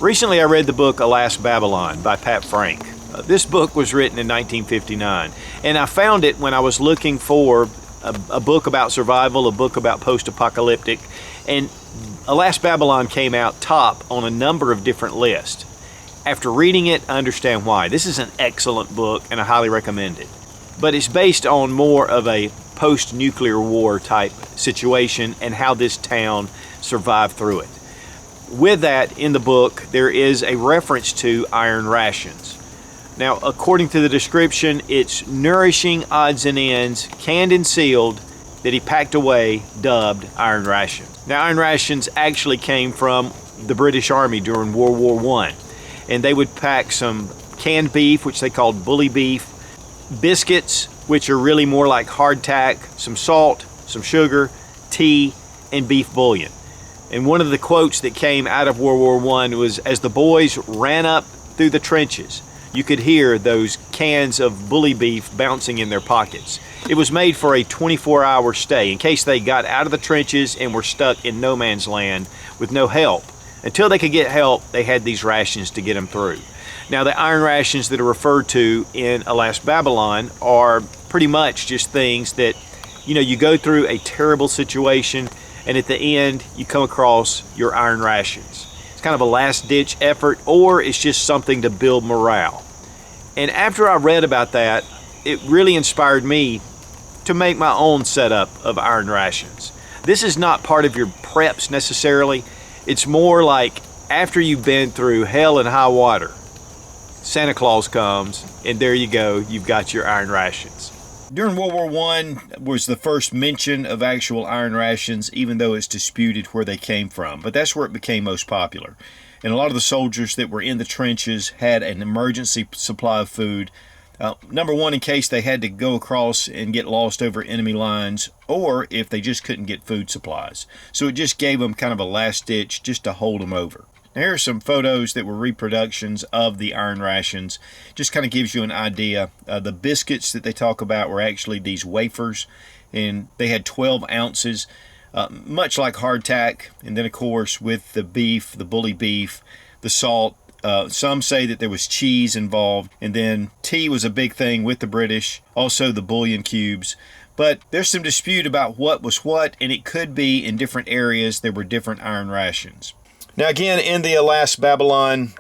Recently I read the book Alas Babylon by Pat Frank. This book was written in 1959, and I found it when I was looking for a book about survival, a book about post-apocalyptic, and Alas Babylon came out top on a number of different lists. After reading it, I understand why. This is an excellent book, and I highly recommend it. But it's based on more of a post-nuclear war type situation and how this town survived through it. With that, in the book, there is a reference to iron rations. Now, according to the description, it's nourishing odds and ends, canned and sealed, that he packed away, dubbed iron rations. Now, iron rations actually came from the British Army during World War I, and they would pack some canned beef, which they called bully beef, biscuits, which are really more like hardtack, some salt, some sugar, tea, and beef bouillon. And one of the quotes that came out of World War I was, as the boys ran up through the trenches, you could hear those cans of bully beef bouncing in their pockets. It was made for a 24-hour stay in case they got out of the trenches and were stuck in no man's land with no help. Until they could get help, they had these rations to get them through. Now, the iron rations that are referred to in Alas Babylon are pretty much just things that, you go through a terrible situation, and at the end, you come across your iron rations. It's kind of a last-ditch effort, or it's just something to build morale. And after I read about that, it really inspired me to make my own setup of iron rations. This is not part of your preps necessarily. It's more like after you've been through hell and high water, Santa Claus comes, and there you go, you've got your iron rations. During World War I was the first mention of actual iron rations, even though it's disputed where they came from. But that's where it became most popular. And a lot of the soldiers that were in the trenches had an emergency supply of food. Number one, in case they had to go across and get lost over enemy lines, or if they just couldn't get food supplies. So it just gave them kind of a last ditch just to hold them over. Now, here are some photos that were reproductions of the iron rations. Just kind of gives you an idea. The biscuits that they talk about were actually these wafers, and they had 12 ounces, much like hardtack. And then, of course, with the beef, the bully beef, the salt, some say that there was cheese involved. And then tea was a big thing with the British, also the bouillon cubes. But there's some dispute about what was what, and it could be in different areas there were different iron rations. Now, again, in the Alas Babylon,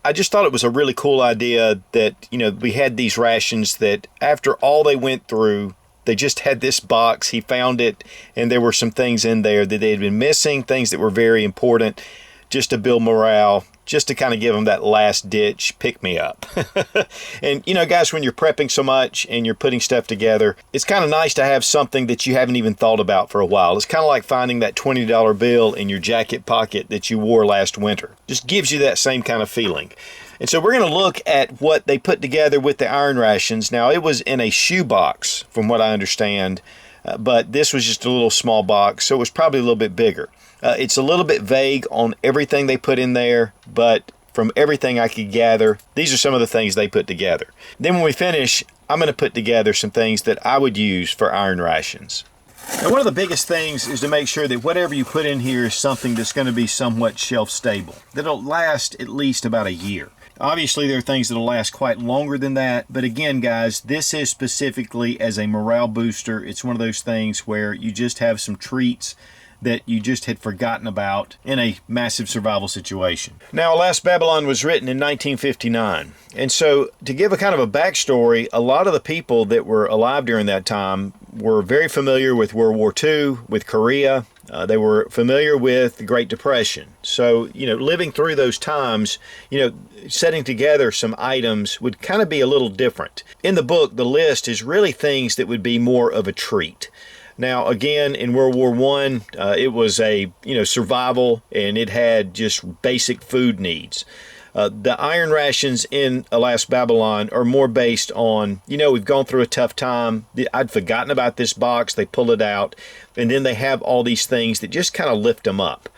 I just thought it was a really cool idea that, we had these rations that after all they went through, they just had this box. He found it, and there were some things in there that they had been missing, things that were very important, just to build morale, just to kind of give them that last ditch pick-me-up. And, guys, when you're prepping so much and you're putting stuff together, it's kind of nice to have something that you haven't even thought about for a while. It's kind of like finding that $20 bill in your jacket pocket that you wore last winter. Just gives you that same kind of feeling. And so we're going to look at what they put together with the iron rations. Now, it was in a shoebox, from what I understand, but this was just a little small box, so it was probably a little bit bigger. It's a little bit vague on everything they put in there, but from everything I could gather, these are some of the things they put together. Then when we finish, I'm going to put together some things that I would use for iron rations. Now, one of the biggest things is to make sure that whatever you put in here is something that's going to be somewhat shelf stable, that'll last at least about a year. Obviously, there are things that'll last quite longer than that, but again, guys, this is specifically as a morale booster. It's one of those things where you just have some treats that you just had forgotten about in a massive survival situation. Now, Alas Babylon was written in 1959, and so to give a kind of a backstory, a lot of the people that were alive during that time were very familiar with World War II, with Korea. They were familiar with the Great Depression. So, living through those times, setting together some items would kind of be a little different. In the book, the list is really things that would be more of a treat. Now, again, in World War I, it was a, survival, and it had just basic food needs. The iron rations in Alas Babylon are more based on, we've gone through a tough time. I'd forgotten about this box. They pull it out, and then they have all these things that just kind of lift them up.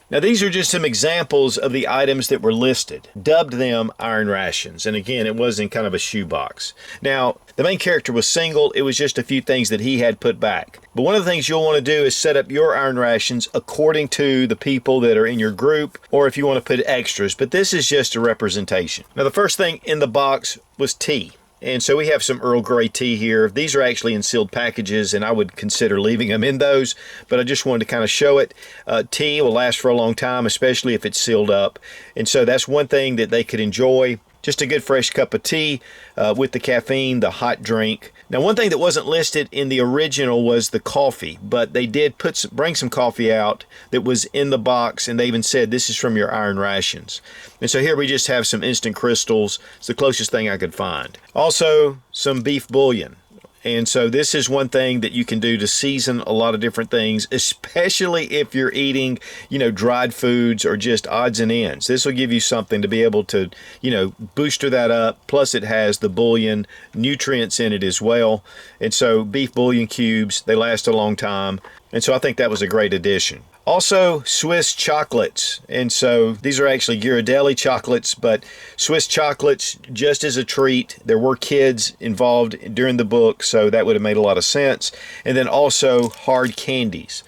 Now, these are just some examples of the items that were listed. Dubbed them iron rations. And again, it was in kind of a shoebox. Now, the main character was single. It was just a few things that he had put back. But one of the things you'll want to do is set up your iron rations according to the people that are in your group, or if you want to put extras. But this is just a representation. Now, the first thing in the box was tea. And so we have some Earl Grey tea here. These are actually in sealed packages, and I would consider leaving them in those, but I just wanted to kind of show it. Tea will last for a long time, especially if it's sealed up. And so that's one thing that they could enjoy. Just a good fresh cup of tea with the caffeine, the hot drink. Now, one thing that wasn't listed in the original was the coffee, but they did bring some coffee out that was in the box, and they even said this is from your iron rations. And so here we just have some instant crystals. It's the closest thing I could find. Also, some beef bouillon. And so this is one thing that you can do to season a lot of different things, especially if you're eating, dried foods or just odds and ends. This will give you something to be able to, booster that up. Plus it has the bouillon nutrients in it as well. And so beef bouillon cubes, they last a long time. And so I think that was a great addition. Also, Swiss chocolates. And so these are actually Ghirardelli chocolates, but Swiss chocolates just as a treat. There were kids involved during the book, so that would have made a lot of sense. And then also hard candies,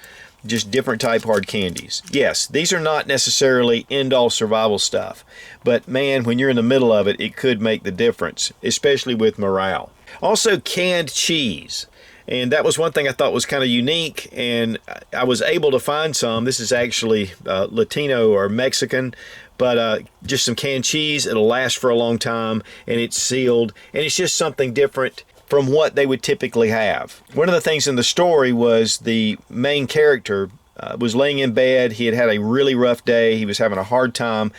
just different type hard candies. Yes, these are not necessarily end-all survival stuff, but man, when you're in the middle of it, it could make the difference, especially with morale. Also, canned cheese. And that was one thing I thought was kind of unique, and I was able to find some. This is actually Latino or Mexican, but just some canned cheese. It'll last for a long time, and it's sealed, and it's just something different from what they would typically have. One of the things in the story was the main character was laying in bed. He had had a really rough day. He was having a hard time.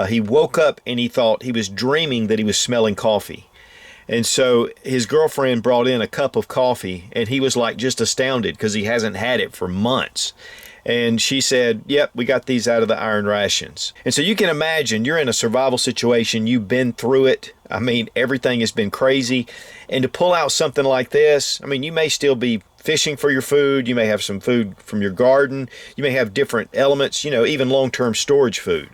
He woke up, and he thought he was dreaming that he was smelling coffee. And so his girlfriend brought in a cup of coffee, and he was like just astounded because he hasn't had it for months. And she said, yep, we got these out of the iron rations. And so you can imagine you're in a survival situation. You've been through it. I mean, everything has been crazy. And to pull out something like this, I mean, you may still be fishing for your food. You may have some food from your garden. You may have different elements, even long-term storage food.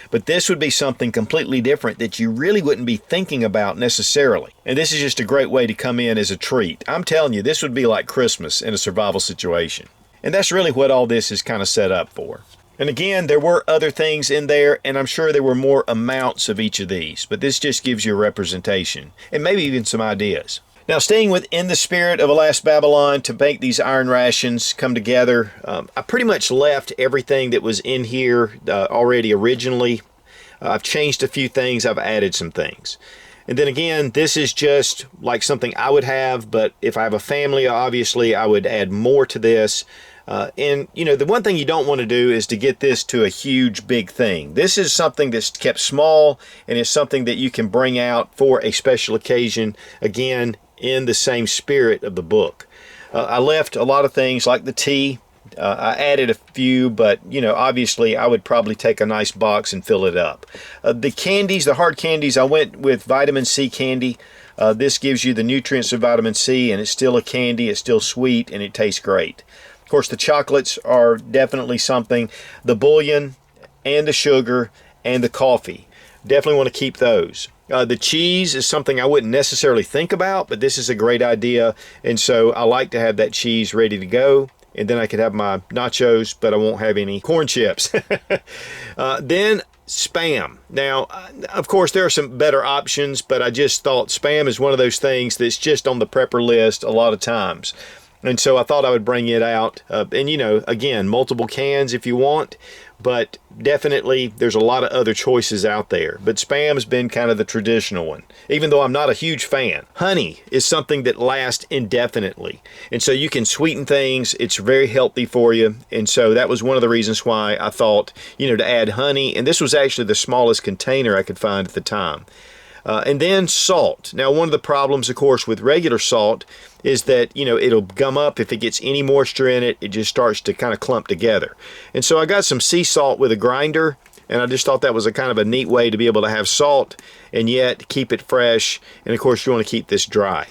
But this would be something completely different that you really wouldn't be thinking about necessarily. And this is just a great way to come in as a treat. I'm telling you, this would be like Christmas in a survival situation. And that's really what all this is kind of set up for. And again, there were other things in there, and I'm sure there were more amounts of each of these. But this just gives you a representation and maybe even some ideas. Now, staying within the spirit of Alas Babylon to make these iron rations come together, I pretty much left everything that was in here already originally. I've changed a few things. I've added some things. And then again, this is just like something I would have, but if I have a family, obviously I would add more to this. And the one thing you don't want to do is to get this to a huge, big thing. This is something that's kept small, and it's something that you can bring out for a special occasion, again, in the same spirit of the book. I left a lot of things like the tea. I added a few, but obviously I would probably take a nice box and fill it up. The candies, the hard candies, I went with vitamin C candy. This gives you the nutrients of vitamin C, and it's still a candy. It's still sweet, and it tastes great. Of course, the chocolates are definitely something. The bouillon and the sugar and the coffee, definitely want to keep those. The cheese is something I wouldn't necessarily think about, but this is a great idea, and so I like to have that cheese ready to go, and then I could have my nachos, but I won't have any corn chips. Then Spam. Now, of course, there are some better options, but I just thought Spam is one of those things that's just on the prepper list a lot of times. And so I thought I would bring it out. And, again, multiple cans if you want, but definitely there's a lot of other choices out there. But Spam's been kind of the traditional one, even though I'm not a huge fan. Honey is something that lasts indefinitely. And so you can sweeten things. It's very healthy for you. And so that was one of the reasons why I thought, to add honey. And this was actually the smallest container I could find at the time. And then salt. Now, one of the problems, of course, with regular salt is that, it'll gum up. If it gets any moisture in it, it just starts to kind of clump together. And so I got some sea salt with a grinder, and I just thought that was a kind of a neat way to be able to have salt and yet keep it fresh. And of course, you want to keep this dry.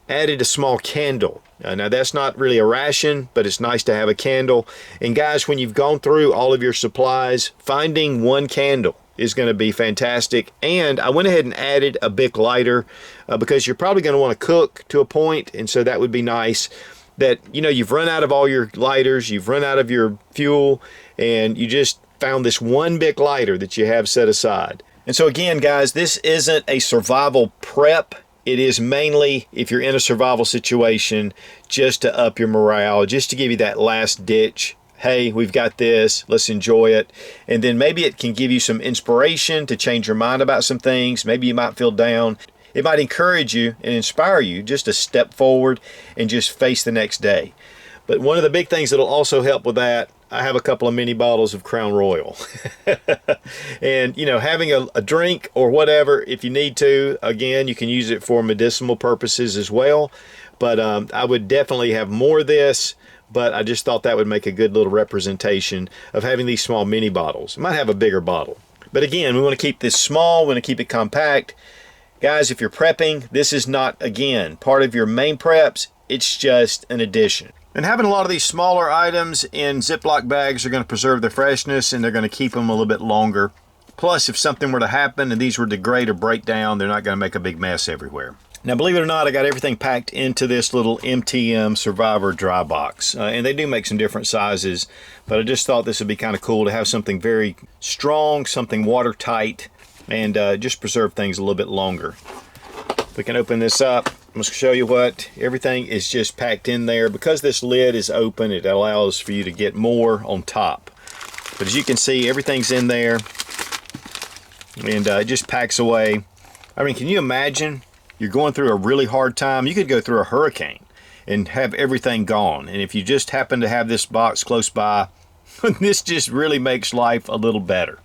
added a small candle. Now that's not really a ration, but it's nice to have a candle. And guys, when you've gone through all of your supplies, finding one candle is going to be fantastic. And I went ahead and added a Bic lighter because you're probably going to want to cook to a point, and so that would be nice. That, you know, you've run out of all your lighters, you've run out of your fuel, and you just found this one Bic lighter that you have set aside. And so again, guys, this isn't a survival prep. It is mainly, if you're in a survival situation, just to up your morale, just to give you that last ditch. Hey, we've got this, let's enjoy it. And then maybe it can give you some inspiration to change your mind about some things. Maybe you might feel down. It might encourage you and inspire you just to step forward and just face the next day. But one of the big things that'll also help with that, I have a couple of mini bottles of Crown Royal. And, you know, having a drink or whatever, if you need to, again, you can use it for medicinal purposes as well. But I would definitely have more of this, but I just thought that would make a good little representation of having these small mini bottles. I might have a bigger bottle. But again, we want to keep this small, we want to keep it compact. Guys, if you're prepping, this is not, again, part of your main preps. It's just an addition. And having a lot of these smaller items in Ziploc bags are going to preserve their freshness, and they're going to keep them a little bit longer. Plus, if something were to happen and these were to degrade or break down, they're not going to make a big mess everywhere. Now, believe it or not, I got everything packed into this little MTM Survivor dry box. And they do make some different sizes, but I just thought this would be kind of cool to have something very strong, something watertight, and just preserve things a little bit longer. We can open this up. I'm going to show you what everything is just packed in there. Because this lid is open, it allows for you to get more on top. But as you can see, everything's in there, and it just packs away. I mean, can you imagine you're going through a really hard time? You could go through a hurricane and have everything gone. And if you just happen to have this box close by, this just really makes life a little better.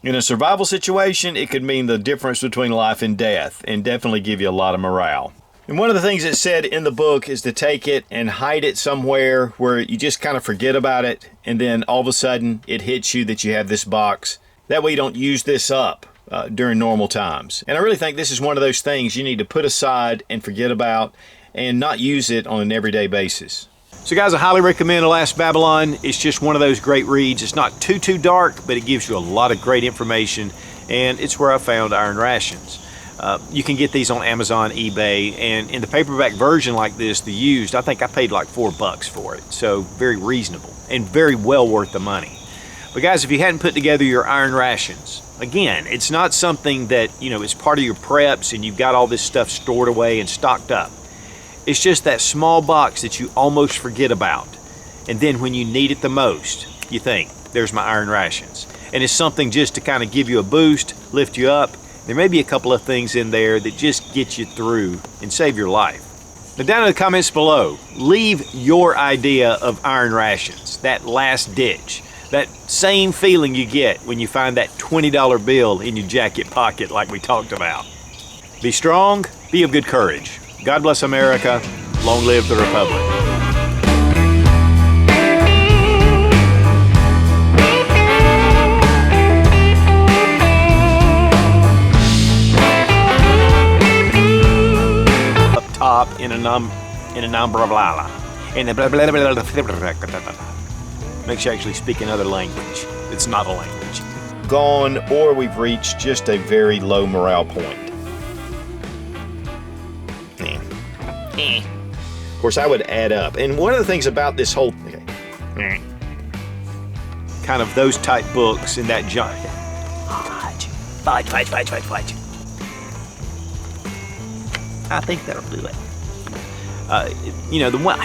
In a survival situation, it could mean the difference between life and death, and definitely give you a lot of morale. And one of the things it said in the book is to take it and hide it somewhere where you just kind of forget about it, and then all of a sudden it hits you that you have this box. That way you don't use this up during normal times. And I really think this is one of those things you need to put aside and forget about, and not use it on an everyday basis. So guys, I highly recommend The Last Babylon. It's just one of those great reads. It's not too dark, but it gives you a lot of great information, and it's where I found Iron Rations. You can get these on Amazon, eBay, and in the paperback version like this, the used, I think I paid like $4 for it. So very reasonable and very well worth the money. But guys, if you hadn't put together your Iron Rations, again, it's not something that, you know, it's part of your preps and you've got all this stuff stored away and stocked up. It's just that small box that you almost forget about. And then when you need it the most, you think, there's my Iron Rations. And it's something just to kind of give you a boost, lift you up. There may be a couple of things in there that just get you through and save your life. Now down in the comments below, leave your idea of Iron Rations, that last ditch, that same feeling you get when you find that $20 bill in your jacket pocket like we talked about. Be strong, be of good courage. God bless America. Long live the Republic. Up top in a number of lala. In the blah blah blah blah. Makes you actually speak another language. It's not a language. Gone, or we've reached just a very low morale point. Of course, I would add up. And one of the things about this whole kind of those type books in that genre. Fudge. I think that'll do it. You know, the one.